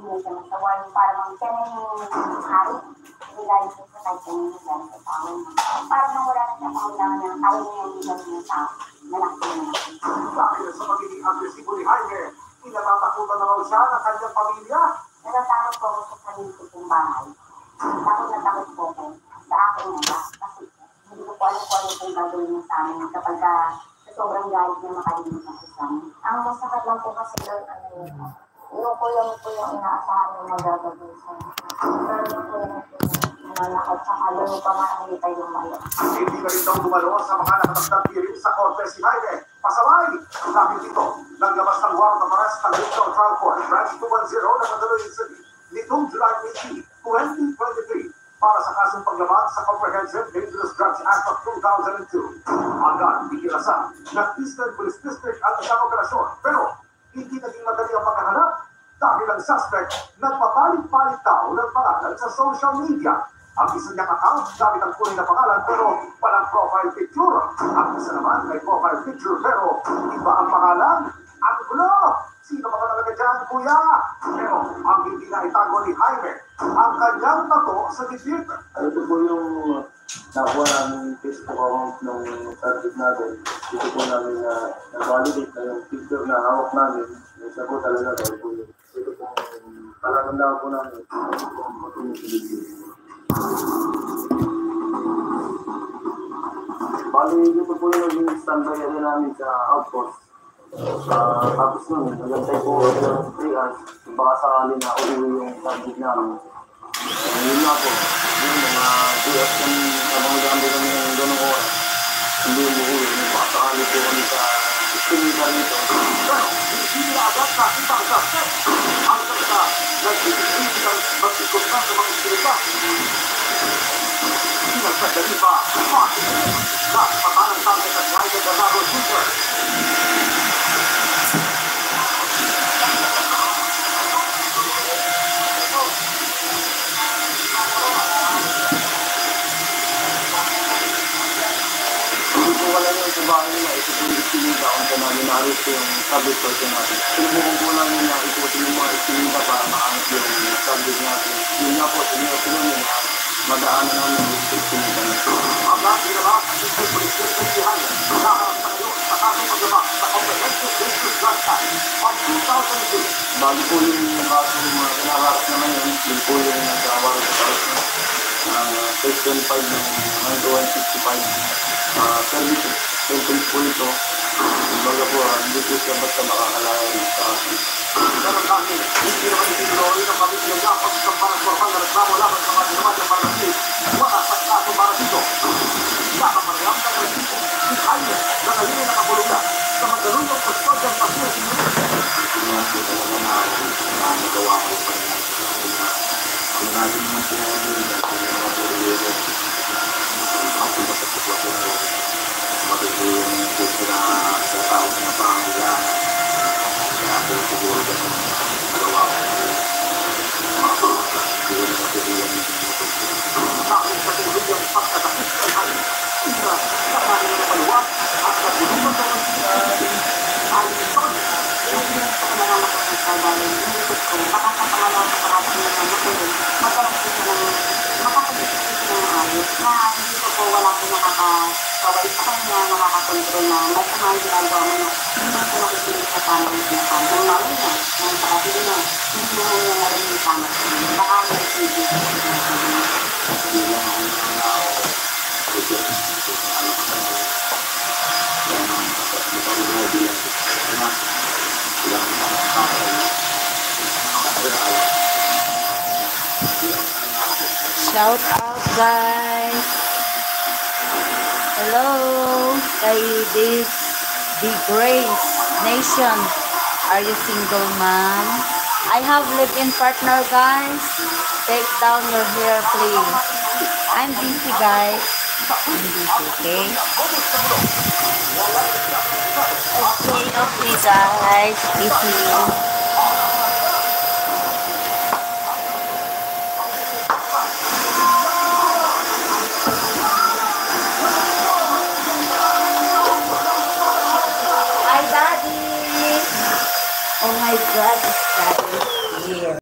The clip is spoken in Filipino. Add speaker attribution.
Speaker 1: na siya sa war, parang siya na yung hari. Regarding sa kahit siya yung regarding sa tao. Parang nang wala na siya pangulangan na kaya niya yung regarding ng tao. Malaki na.
Speaker 2: Dahil sa pagiging agresibo ni Jaime, pinatatakutan naman siya ng kanyang pamilya.
Speaker 1: Natatakot po ako sa sarili ko kong bahay. Takot na takot po ko sa akin na kasi hindi ko po alam kung ano pong gagawin niya sa amin kapag sa sobrang galit na makalimutan ko sa amin. Ang masakit lang po kasi doon, yung po yung inaasahan ng magagawin sa amin. Pero yung po yung nanakot sa kalong pa makakita yung mayo.
Speaker 2: Hindi ka rin daw dumalo sa mga nakatakdang hearing sa korte si Jaime. Pasaway! Dahil dito, naglabas ng warrant of arrest ng Regional Trial Court Branch 210 ng Mandaluyong City nitong July 18, 2023 para sa kasong paglabag sa Comprehensive Dangerous Drugs Act of 2002. Agad ikinasan ng Eastern Police District ang isang operasyon pero hindi naging madali ang paghahanap dahil ang suspect nagpapalit-palit daw ng pangalan sa social media. Ang isa niyang account gamit ang kulay na pangalan pero walang profile picture. Ang isa naman may profile picture pero iba ang pangalan. Ang gulo! Sino ba talaga dyan, kuya? Pero ang hindi na itago ni Jaime, ang kanyang tato sa dibdib.
Speaker 3: Ito po yung nakuha namin Facebook account ng subject natin. Ito po namin na nag-validate na yung picture na hawak namin. Isa po talaga dahil po yun. Ito po talagang lang po namin. Ito po ang patuloy sa dibdib. Bali, dito po yung naging standby na namin sa outpost. Tapos nun, nagantay po ng 3 hours. Baka sakali na uwi yung subject namin. Yun nga po, yun mga 2 hours kami habang nagambay kami ng ganong oras. Hindi umuwi, baka sakali po kami sa istimita rito.
Speaker 2: Pero, hindi na agad nakita ang suspect. Ang sakta, nag-isip ng magsikot na sa mga istimita. Sinagsadali pa, na patalang target at Jaime Bernardo Jr.
Speaker 3: Wala yung sa bahay nila, ito po yung istimita kung saan namin na-arrest yung subject person natin. Sinubukan po namin na ikutin yung mga istimita para makamit yung subject natin. Yun nga po, sinubukan nyo na madaanan namin yung istimita natin.
Speaker 2: Ang lahat ginagawa sa Eastern Police District si Jaime, naharap sa ngayon sa kasong paglabag sa Comprehensive Dangerous Drugs Act of 2002.
Speaker 3: Bago po yung kaso mga kinaharap na ngayon, yun po yung nag-awar sa Section 5 ng 9165. Services, sentence po ito. Baga po, hindi po siya basta makakalaya rin sa akin.
Speaker 2: Pero dahil hindi naman itinuloy ng pamilya niya ang pagkakampanang formal na reklamo laban sa mga ginawa ng Barangay, wala sa kaso para dito. Nakamarayang ng resipo, si Jaime na ngayon ay nakakulong na sa Mandaluyong Custodial Facility Unit.
Speaker 3: Kaya po talaga na nagawa ko pa rin na ang natin naman pinagawin at yung mga puriwero. Ako ba sa sitwasyon ko, matutulong po sila sa tao na pangangailangan. Kaya po siguro ganun nagawa ko. Siguro na matulungan yung
Speaker 2: Dahil sa tuluyang pagkakasip kay Jaime, isa sa kanyang napaluwag at nagulungan ng ay ito.
Speaker 1: Yung pinagpakamalala ko sa dahil inisip ko, baka sa pangalan sa parati na matulog, magkaroon ko ng makakasip ko ng ayos na hindi ko po wala ko nakakaway sa kanya, nakakakontrol na may kamang ginagawa mo na hindi ko nakikinig sa tamang sinasabi. Kung namin na, ng kapatid na, hindi mo na narinig yung tamang sinasabi. Baka nakikinig sa sinasabi.
Speaker 3: hindi lang ang mga tao ito ang alam ko yan ang kapatid bilang na bilang mga tao
Speaker 4: Shout out guys. Hello kay this the Grace Nation. Are you single man? I have live-in partner guys. Take down your hair please. I'm busy guys. I'm busy, okay? Okay guys. Busy.